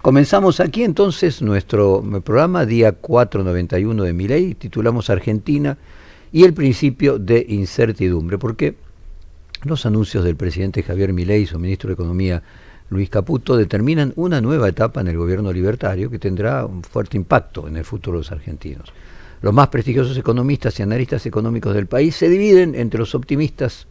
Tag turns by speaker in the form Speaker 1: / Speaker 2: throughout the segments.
Speaker 1: Comenzamos aquí entonces nuestro programa, día 491 de Milei, titulamos Argentina y el principio de incertidumbre, porque los anuncios del presidente Javier Milei y su ministro de Economía Luis Caputo determinan una nueva etapa en el gobierno libertario que tendrá un fuerte impacto en el futuro de los argentinos. Los más prestigiosos economistas y analistas económicos del país se dividen entre los optimistas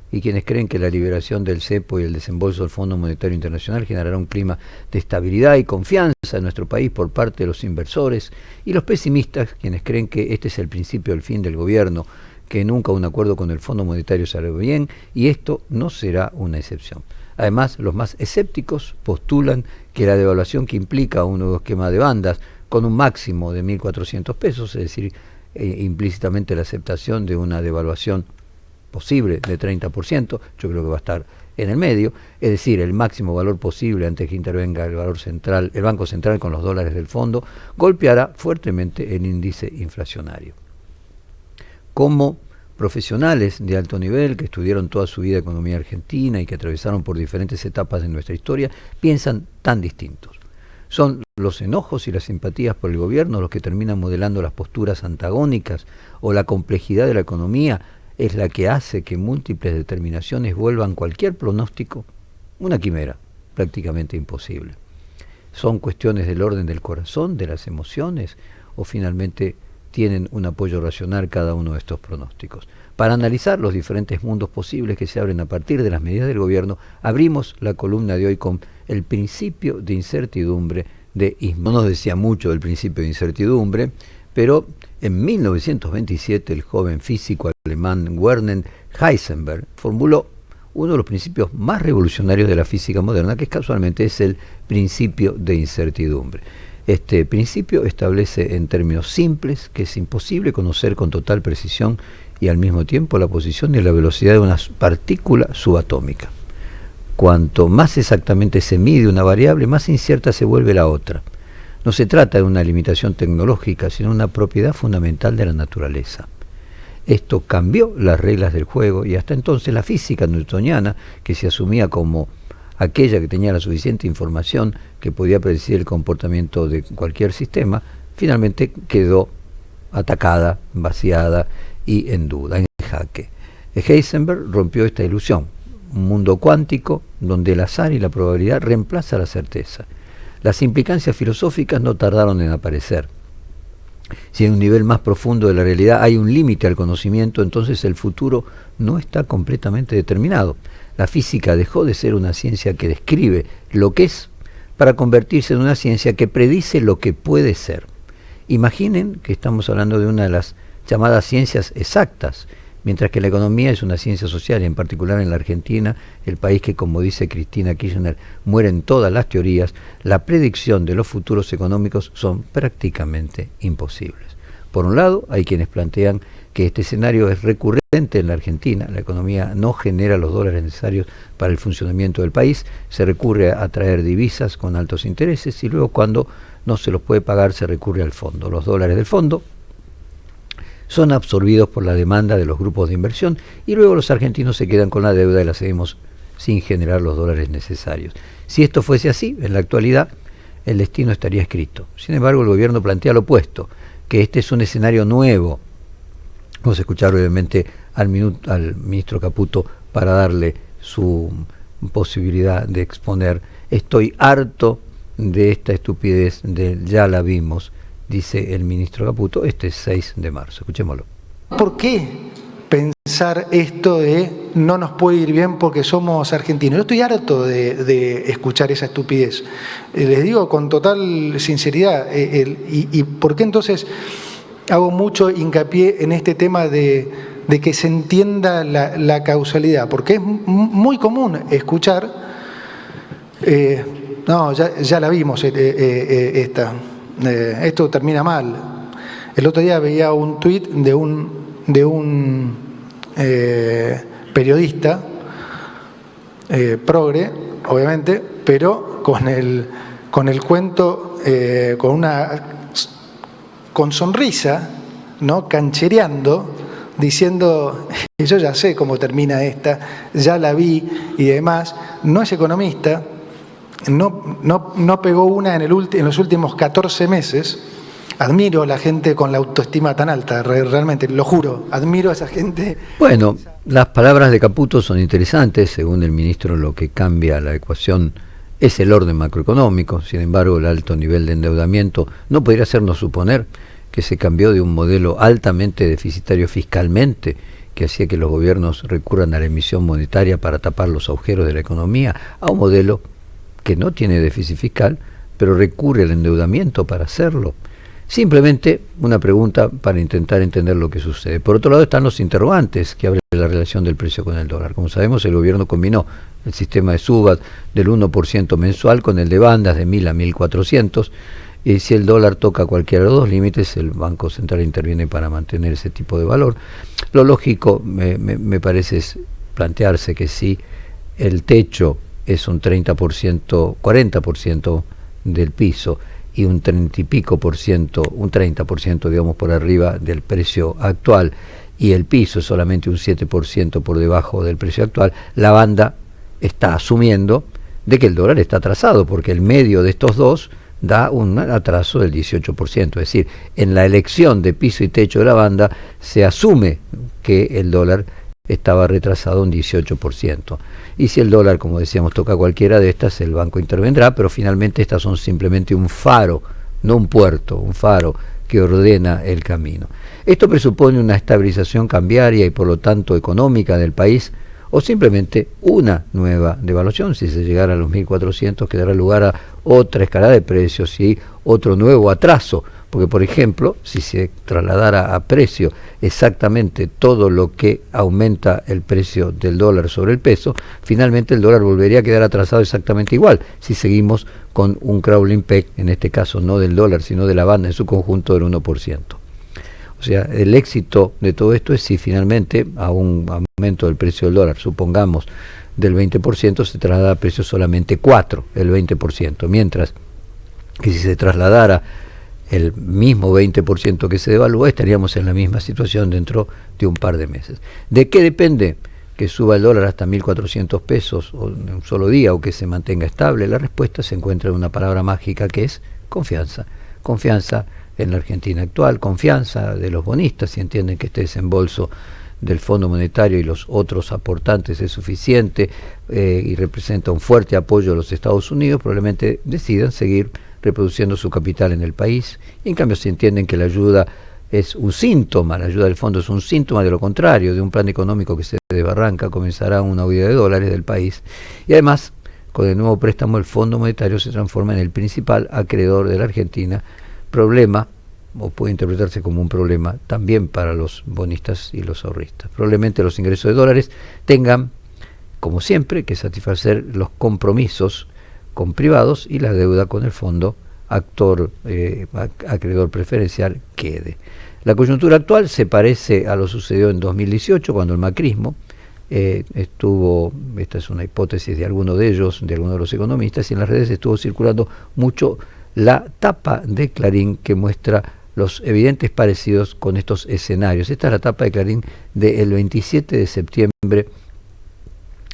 Speaker 1: y quienes creen que la liberación del cepo y el desembolso del Fondo Monetario Internacional generará un clima de estabilidad y confianza en nuestro país por parte de los inversores, y los pesimistas, quienes creen que este es el principio del fin del gobierno, que nunca un acuerdo con el Fondo Monetario salió bien, y esto no será una excepción. Además, los más escépticos postulan que la devaluación que implica un nuevo esquema de bandas con un máximo de 1.400 pesos, es decir, implícitamente la aceptación de una devaluación posible de 30%, yo creo que va a estar en el medio, es decir, el máximo valor posible antes que intervenga el Banco Central con los dólares del fondo, golpeará fuertemente el índice inflacionario. Como profesionales de alto nivel que estudiaron toda su vida economía argentina y que atravesaron por diferentes etapas de nuestra historia, piensan tan distintos. Son los enojos y las simpatías por el gobierno los que terminan modelando las posturas antagónicas, o la complejidad de la economía es la que hace que múltiples determinaciones vuelvan cualquier pronóstico una quimera prácticamente imposible. ¿Son cuestiones del orden del corazón, de las emociones, o finalmente tienen un apoyo racional cada uno de estos pronósticos? Para analizar los diferentes mundos posibles que se abren a partir de las medidas del gobierno, abrimos la columna de hoy con el principio de incertidumbre de Ismail. No nos decía mucho del principio de incertidumbre, pero en 1927 el joven físico alemán Werner Heisenberg formuló uno de los principios más revolucionarios de la física moderna, que casualmente es el principio de incertidumbre. Este principio establece en términos simples que es imposible conocer con total precisión y al mismo tiempo la posición y la velocidad de una partícula subatómica. Cuanto más exactamente se mide una variable, más incierta se vuelve la otra. No se trata de una limitación tecnológica, sino una propiedad fundamental de la naturaleza. Esto cambió las reglas del juego, y hasta entonces la física newtoniana, que se asumía como aquella que tenía la suficiente información que podía predecir el comportamiento de cualquier sistema, finalmente quedó atacada, vaciada y en duda, en jaque. Heisenberg rompió esta ilusión, un mundo cuántico donde el azar y la probabilidad reemplaza la certeza. Las implicancias filosóficas no tardaron en aparecer. Si en un nivel más profundo de la realidad hay un límite al conocimiento, entonces el futuro no está completamente determinado. La física dejó de ser una ciencia que describe lo que es para convertirse en una ciencia que predice lo que puede ser. Imaginen que estamos hablando de una de las llamadas ciencias exactas, mientras que la economía es una ciencia social, y en particular en la Argentina, el país que, como dice Cristina Kirchner, mueren todas las teorías, la predicción de los futuros económicos son prácticamente imposibles. Por un lado, hay quienes plantean que este escenario es recurrente en la Argentina. La economía no genera los dólares necesarios para el funcionamiento del país, se recurre a traer divisas con altos intereses, y luego, cuando no se los puede pagar, se recurre al fondo. Los dólares del fondo son absorbidos por la demanda de los grupos de inversión, y luego los argentinos se quedan con la deuda y la seguimos sin generar los dólares necesarios. Si esto fuese así, en la actualidad, el destino estaría escrito. Sin embargo, el gobierno plantea lo opuesto, que este es un escenario nuevo. Vamos a escuchar brevemente al ministro Caputo para darle su posibilidad de exponer. Estoy harto de esta estupidez del ya la vimos, dice el ministro Caputo, este 6 de marzo. Escuchémoslo.
Speaker 2: ¿Por qué pensar esto de no nos puede ir bien porque somos argentinos? Yo estoy harto de escuchar esa estupidez. Les digo con total sinceridad. ¿Y por qué entonces hago mucho hincapié en este tema de que se entienda la causalidad? Porque es muy común escuchar, no, ya la vimos esta. Esto termina mal. El otro día veía un tuit de un periodista progre, obviamente, pero con el cuento, con sonrisa, ¿no? Canchereando, diciendo, yo ya sé cómo termina esta, ya la vi y demás. No es economista, no pegó una en los últimos 14 meses. Admiro a la gente con la autoestima tan alta, realmente, lo juro, admiro a esa gente.
Speaker 1: Bueno, las palabras de Caputo son interesantes. Según el ministro, lo que cambia la ecuación es el orden macroeconómico. Sin embargo, el alto nivel de endeudamiento no podría hacernos suponer que se cambió de un modelo altamente deficitario fiscalmente, que hacía que los gobiernos recurran a la emisión monetaria para tapar los agujeros de la economía, a un modelo que no tiene déficit fiscal, pero recurre al endeudamiento para hacerlo. Simplemente una pregunta para intentar entender lo que sucede. Por otro lado están los interrogantes que abren la relación del precio con el dólar. Como sabemos, el gobierno combinó el sistema de subas del 1% mensual con el de bandas de 1.000 a 1.400, y si el dólar toca cualquiera de los dos límites, el Banco Central interviene para mantener ese tipo de valor. Lo lógico me parece es plantearse que si el techo es un 30%, 40% del piso, y un 30 y pico por ciento, un 30% digamos por arriba del precio actual, y el piso es solamente un 7% por debajo del precio actual, la banda está asumiendo de que el dólar está atrasado, porque el medio de estos dos da un atraso del 18%, es decir, en la elección de piso y techo de la banda se asume que el dólar estaba retrasado un 18%. Y si el dólar, como decíamos, toca cualquiera de estas, el banco intervendrá, pero finalmente estas son simplemente un faro, no un puerto, un faro que ordena el camino. Esto presupone una estabilización cambiaria y por lo tanto económica del país, o simplemente una nueva devaluación. Si se llegara a los 1.400, que dará lugar a otra escalada de precios y otro nuevo atraso. Porque, por ejemplo, si se trasladara a precio exactamente todo lo que aumenta el precio del dólar sobre el peso, finalmente el dólar volvería a quedar atrasado exactamente igual, si seguimos con un crawling peg, en este caso no del dólar, sino de la banda en su conjunto del 1%. O sea, el éxito de todo esto es si finalmente a un aumento del precio del dólar, supongamos del 20%, se traslada a precio solamente 4, el 20%, mientras que si se trasladara el mismo 20% que se devalúa, estaríamos en la misma situación dentro de un par de meses. ¿De qué depende que suba el dólar hasta 1.400 pesos o en un solo día o que se mantenga estable? La respuesta se encuentra en una palabra mágica que es confianza. Confianza en la Argentina actual, confianza de los bonistas, si entienden que este desembolso del Fondo Monetario y los otros aportantes es suficiente y representa un fuerte apoyo de los Estados Unidos, probablemente decidan seguir reproduciendo su capital en el país. Y en cambio, si entienden que la ayuda es un síntoma, la ayuda del fondo es un síntoma de lo contrario, de un plan económico que se desbarranca, comenzará una huida de dólares del país. Y además, con el nuevo préstamo, el Fondo Monetario se transforma en el principal acreedor de la Argentina, problema, o puede interpretarse como un problema también para los bonistas y los ahorristas. Probablemente los ingresos de dólares tengan, como siempre, que satisfacer los compromisos con privados y la deuda con el fondo acreedor preferencial quede. La coyuntura actual se parece a lo sucedido en 2018 cuando el macrismo estuvo, esta es una hipótesis de alguno de ellos, de algunos de los economistas, y en las redes estuvo circulando mucho la tapa de Clarín que muestra los evidentes parecidos con estos escenarios. Esta es la tapa de Clarín del 27 de septiembre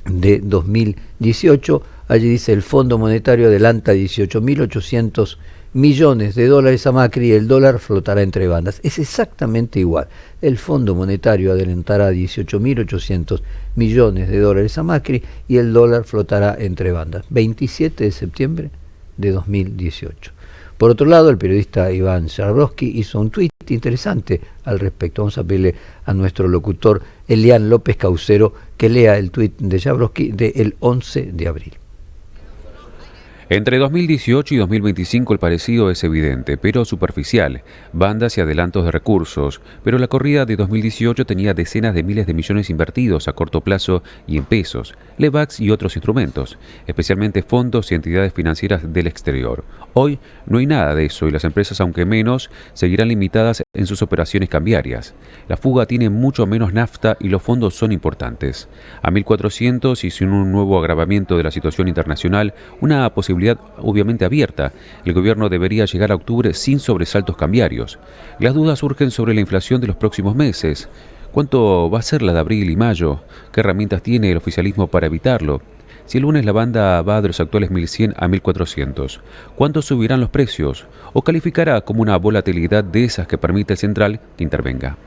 Speaker 1: de 2018. Allí dice: el Fondo Monetario adelanta 18.800 millones de dólares a Macri y el dólar flotará entre bandas. Es exactamente igual. El Fondo Monetario adelantará 18.800 millones de dólares a Macri y el dólar flotará entre bandas. 27 de septiembre de 2018. Por otro lado, el periodista Iván Jabrowski hizo un tuit interesante al respecto. Vamos a pedirle a nuestro locutor Elian López Caucero que lea el tuit de Jabrowski del 11 de abril.
Speaker 3: Entre 2018 y 2025 el parecido es evidente, pero superficial. Bandas y adelantos de recursos, pero la corrida de 2018 tenía decenas de miles de millones invertidos a corto plazo y en pesos, LEVAX y otros instrumentos, especialmente fondos y entidades financieras del exterior. Hoy no hay nada de eso y las empresas, aunque menos, seguirán limitadas en sus operaciones cambiarias. La fuga tiene mucho menos nafta y los fondos son importantes. A 1.400 y sin un nuevo agravamiento de la situación internacional, una posibilidad obviamente abierta. El gobierno debería llegar a octubre sin sobresaltos cambiarios. Las dudas surgen sobre la inflación de los próximos meses. ¿Cuánto va a ser la de abril y mayo? ¿Qué herramientas tiene el oficialismo para evitarlo? Si el lunes la banda va de los actuales 1.100 a 1.400, ¿cuánto subirán los precios? ¿O calificará como una volatilidad de esas que permite el central que intervenga?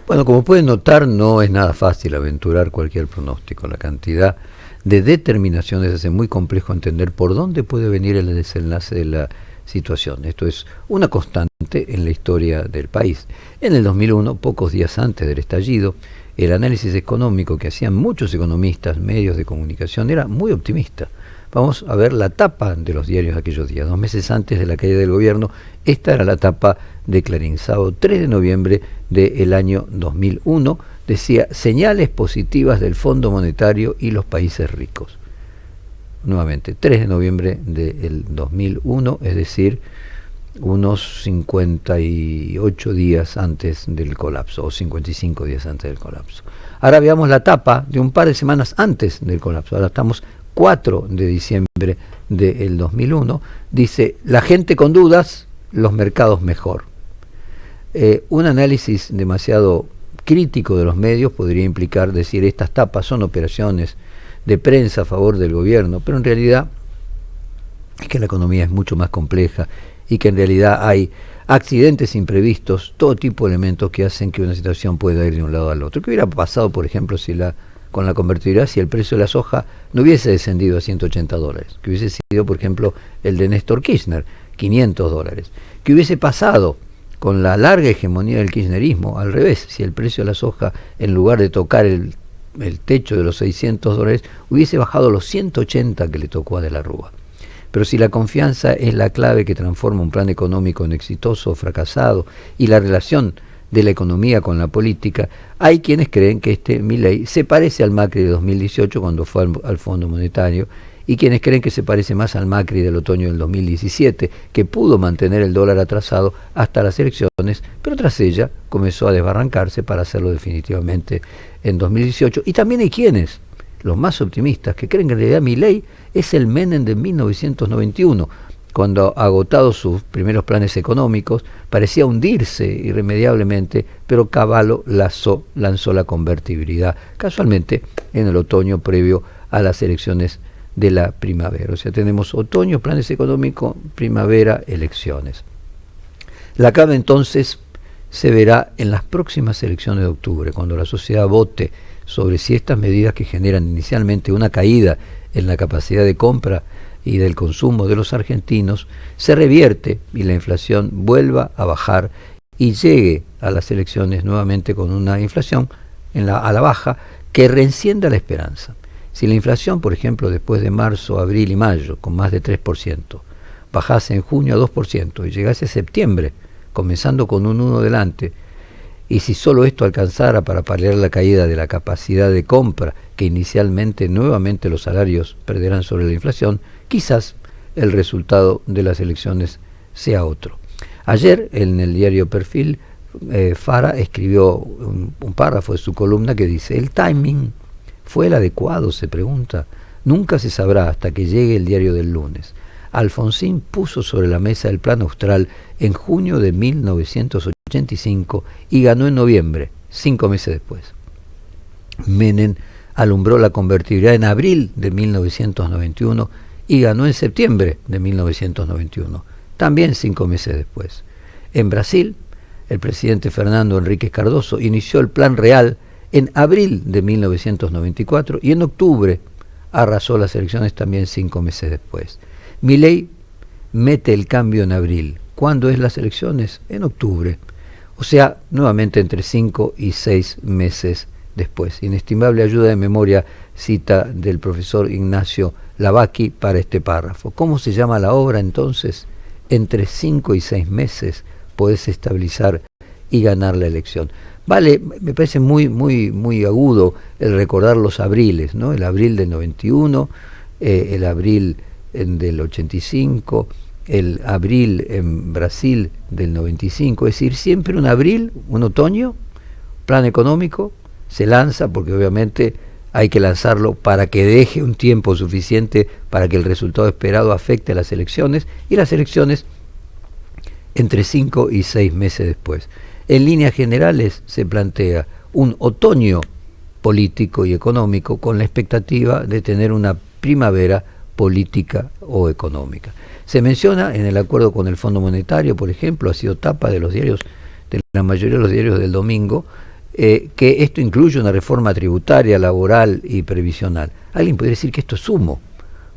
Speaker 1: Bueno, como pueden notar, no es nada fácil aventurar cualquier pronóstico. La cantidad de determinaciones hace muy complejo entender por dónde puede venir el desenlace de la situación. Esto es una constante en la historia del país. En el 2001, pocos días antes del estallido, el análisis económico que hacían muchos economistas, medios de comunicación, era muy optimista. Vamos a ver la tapa de los diarios de aquellos días. 2 meses antes de la caída del gobierno, esta era la tapa de Clarín, sábado 3 de noviembre del año 2001, decía señales positivas del Fondo Monetario y los países ricos. Nuevamente, 3 de noviembre del 2001, es decir, unos 58 días antes del colapso, o 55 días antes del colapso. Ahora veamos la tapa de un par de semanas antes del colapso. Ahora estamos 4 de diciembre del 2001, dice, la gente con dudas, los mercados mejor. Un análisis demasiado crítico de los medios podría implicar decir, estas tapas son operaciones de prensa a favor del gobierno, pero en realidad es que la economía es mucho más compleja y que en realidad hay accidentes imprevistos, todo tipo de elementos que hacen que una situación pueda ir de un lado al otro. ¿Qué hubiera pasado, por ejemplo, con la convertibilidad si el precio de la soja no hubiese descendido a $180? Que hubiese sido, por ejemplo, el de Néstor Kirchner, $500. ¿Qué hubiese pasado con la larga hegemonía del kirchnerismo? Al revés, si el precio de la soja, en lugar de tocar el techo de los $600, hubiese bajado a los 180 que le tocó a De la Rúa. Pero si la confianza es la clave que transforma un plan económico en exitoso o fracasado, y la relación de la economía con la política, hay quienes creen que Milei se parece al Macri de 2018 cuando fue al Fondo Monetario, y quienes creen que se parece más al Macri del otoño del 2017, que pudo mantener el dólar atrasado hasta las elecciones, pero tras ella comenzó a desbarrancarse para hacerlo definitivamente en 2018. Y también hay quienes, los más optimistas, que creen que en realidad Milei es el Menem de 1991, cuando, agotados sus primeros planes económicos, parecía hundirse irremediablemente, pero Cavallo lanzó la convertibilidad, casualmente en el otoño previo a las elecciones de la primavera. O sea, tenemos otoño, planes económicos, primavera, elecciones. La clave entonces se verá en las próximas elecciones de octubre, cuando la sociedad vote sobre si estas medidas que generan inicialmente una caída en la capacidad de compra y del consumo de los argentinos se revierte y la inflación vuelva a bajar y llegue a las elecciones nuevamente con una inflación a la baja que reencienda la esperanza. Si la inflación, por ejemplo, después de marzo, abril y mayo, con más de 3%, bajase en junio a 2% y llegase a septiembre, comenzando con un 1 delante, y si solo esto alcanzara para paliar la caída de la capacidad de compra, que inicialmente nuevamente los salarios perderán sobre la inflación, quizás el resultado de las elecciones sea otro. Ayer, en el diario Perfil, Fara escribió un párrafo de su columna que dice, el timing ¿fue el adecuado?, se pregunta. Nunca se sabrá hasta que llegue el diario del lunes. Alfonsín puso sobre la mesa el Plan Austral en junio de 1985 y ganó en noviembre, 5 meses después. Menem alumbró la convertibilidad en abril de 1991 y ganó en septiembre de 1991, también 5 meses después. En Brasil, el presidente Fernando Henrique Cardoso inició el Plan Real en abril de 1994 y en octubre arrasó las elecciones también 5 meses después. Milei mete el cambio en abril. ¿Cuándo es las elecciones? En octubre. O sea, nuevamente entre 5 y 6 meses después. Inestimable ayuda de memoria cita del profesor Ignacio Lavacchi para este párrafo. ¿Cómo se llama la obra entonces? Entre 5 y 6 meses podés estabilizar y ganar la elección. Vale, me parece muy agudo el recordar los abriles, ¿no? El abril del 91, el abril del 85, el abril en Brasil del 95, es decir, siempre un abril, un otoño, plan económico, se lanza porque obviamente hay que lanzarlo para que deje un tiempo suficiente para que el resultado esperado afecte a las elecciones, y las elecciones entre 5 y 6 meses después. En líneas generales se plantea un otoño político y económico, con la expectativa de tener una primavera política o económica. Se menciona en el acuerdo con el Fondo Monetario, por ejemplo, ha sido tapa de los diarios, de la mayoría de los diarios del domingo, que esto incluye una reforma tributaria, laboral y previsional. Alguien podría decir que esto es humo,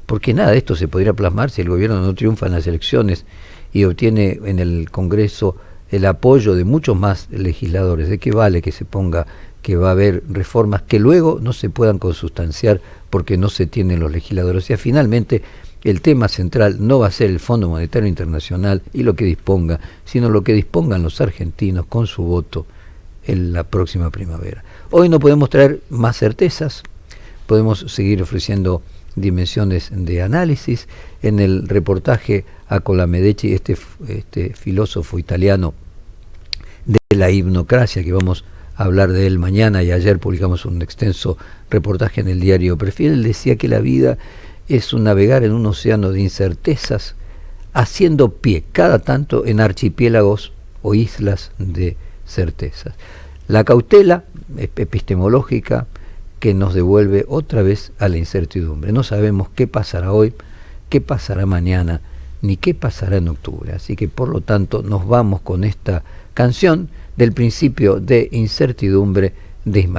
Speaker 1: porque nada de esto se podría plasmar si el gobierno no triunfa en las elecciones y obtiene en el Congreso el apoyo de muchos más legisladores. ¿De qué vale que se ponga que va a haber reformas que luego no se puedan consustanciar porque no se tienen los legisladores? O sea, finalmente el tema central no va a ser el Fondo Monetario Internacional y lo que disponga, sino lo que dispongan los argentinos con su voto en la próxima primavera. Hoy no podemos traer más certezas, podemos seguir ofreciendo dimensiones de análisis. En el reportaje a Colamedeci, este filósofo italiano de la hipnocracia, que vamos a hablar de él mañana, y ayer publicamos un extenso reportaje en el diario Perfil, él decía que la vida es un navegar en un océano de incertezas, haciendo pie cada tanto en archipiélagos o islas de certezas. La cautela epistemológica que nos devuelve otra vez a la incertidumbre. No sabemos qué pasará hoy, qué pasará mañana, ni qué pasará en octubre. Así que por lo tanto nos vamos con esta canción del principio de incertidumbre de Ismael